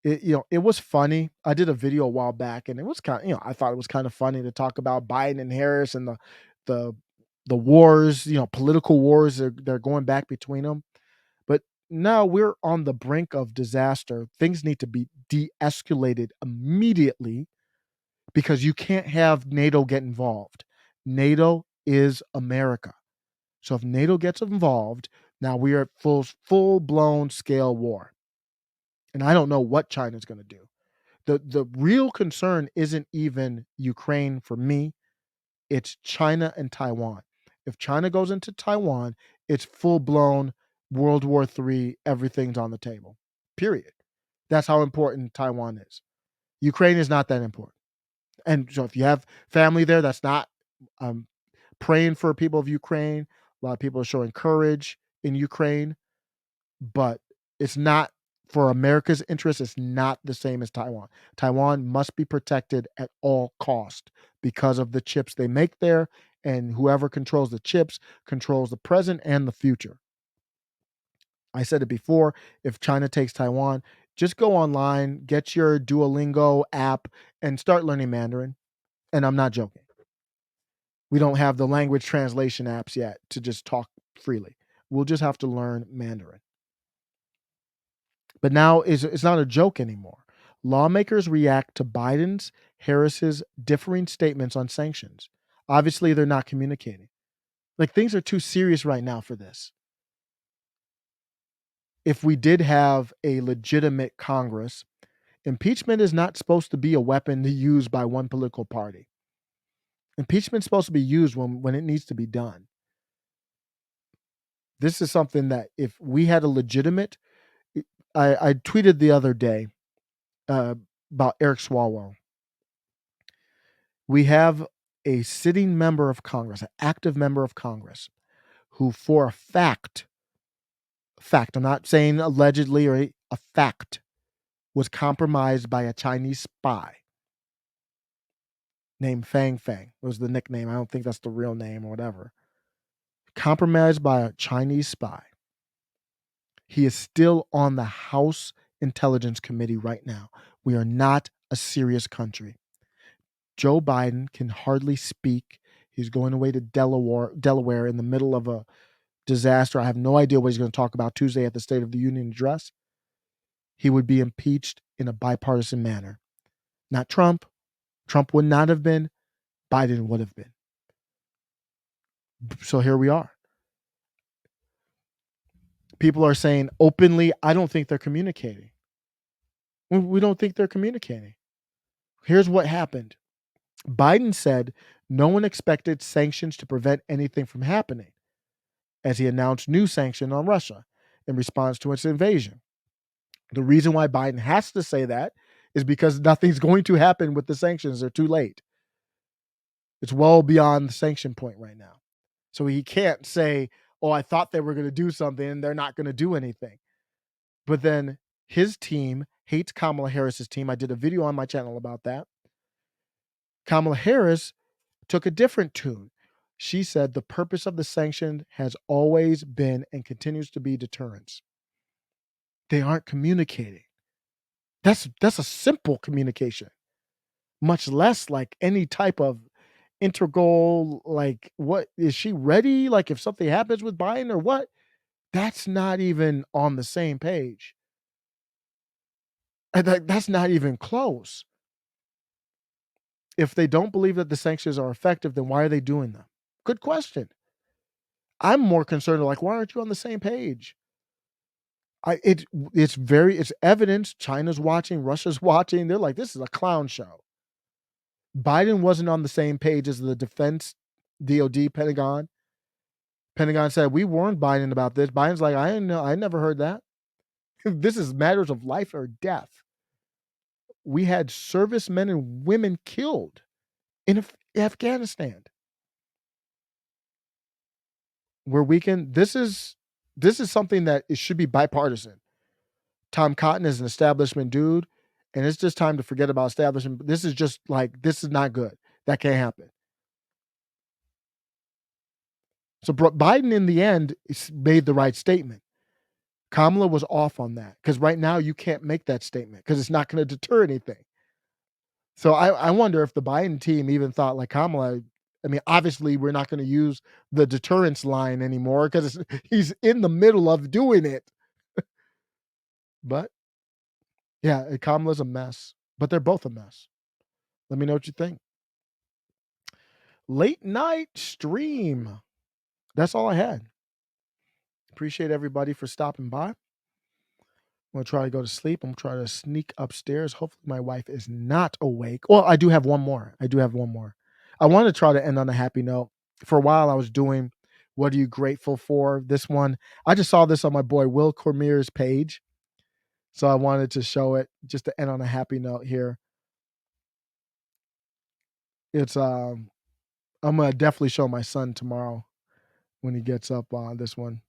It was funny. I did a video a while back, and it was I thought it was kind of funny to talk about Biden and Harris and the the wars, political wars they're going back between them. But now we're on the brink of disaster. Things need to be de-escalated immediately because you can't have NATO get involved. NATO is America. So if NATO gets involved, now we are at full blown scale war. And I don't know what China's going to do. The real concern isn't even Ukraine for me, it's China and Taiwan. If China goes into Taiwan, it's full blown World War III, everything's on the table. Period. That's how important Taiwan is. Ukraine is not that important. And so if you have family there, that's not um, praying for people of Ukraine. A lot of people are showing courage in Ukraine, but it's not for America's interest. It's not the same as Taiwan. Taiwan must be protected at all cost because of the chips they make there, and whoever controls the chips controls the present and the future. I said it before. If China takes Taiwan, just go online, get your Duolingo app, and start learning Mandarin. And I'm not joking. We don't have the language translation apps yet to just talk freely. We'll just have to learn Mandarin. But now it's not a joke anymore. Lawmakers react to Biden's, Harris's differing statements on sanctions. Obviously, they're not communicating. Like things are too serious right now for this. If we did have a legitimate Congress, impeachment is not supposed to be a weapon to use by one political party. Impeachment is supposed to be used when it needs to be done. This is something that if we had a legitimate, I tweeted the other day about Eric Swalwell. We have a sitting member of Congress, an active member of Congress, who for a fact, I'm not saying allegedly or a fact, was compromised by a Chinese spy named Fang Fang. Was the nickname. I don't think that's the real name or whatever. Compromised by a Chinese spy. He is still on the House Intelligence Committee right now. We are not a serious country. Joe Biden can hardly speak. He's going away to Delaware in the middle of a disaster. I have no idea what he's going to talk about Tuesday at the State of the Union address. He would be impeached in a bipartisan manner. Not Trump. Trump would not have been. Biden would have been. So here we are. People are saying openly, I don't think they're communicating. We don't think they're communicating. Here's what happened. Biden said no one expected sanctions to prevent anything from happening, as he announced new sanctions on Russia in response to its invasion. The reason why Biden has to say that is because nothing's going to happen with the sanctions. They're too late. It's well beyond the sanction point right now. So he can't say, oh, I thought they were going to do something and they're not going to do anything. But then his team hates Kamala Harris's team. I did a video on my channel about that. Kamala Harris took a different tune. She said the purpose of the sanction has always been and continues to be deterrence. They aren't communicating. That's a simple communication, much less like any type of integral, like what is she ready? Like if something happens with Biden or what? That's not even on the same page. That's not even close. If they don't believe that the sanctions are effective, then why are they doing them? Good question. I'm more concerned, like, why aren't you on the same page? It's evidence. China's watching, Russia's watching. They're like, this is a clown show. Biden wasn't on the same page as the defense, DOD, Pentagon. Pentagon said, we warned Biden about this. Biden's like, I didn't know. I never heard that. This is matters of life or death. We had servicemen and women killed in Afghanistan. We're weakened. This is something that it should be bipartisan. Tom Cotton is an establishment dude, and it's just time to forget about establishment. This is just like, this is not good. That can't happen. So Biden, in the end, made the right statement. Kamala was off on that because right now you can't make that statement because it's not gonna deter anything. So I wonder if the Biden team even thought like Kamala. I mean, obviously, we're not gonna use the deterrence line anymore because he's in the middle of doing it. But yeah, Kamala's a mess, but they're both a mess. Let me know what you think. Late night stream. That's all I had. Appreciate everybody for stopping by. I'm gonna try to go to sleep. I'm gonna try to sneak upstairs. Hopefully, my wife is not awake. Well, I do have one more. I do have one more. I want to try to end on a happy note. For a while, I was doing "What are you grateful for?" This one, I just saw this on my boy Will Cormier's page, so I wanted to show it just to end on a happy note here. It's I'm gonna definitely show my son tomorrow when he gets up on this one.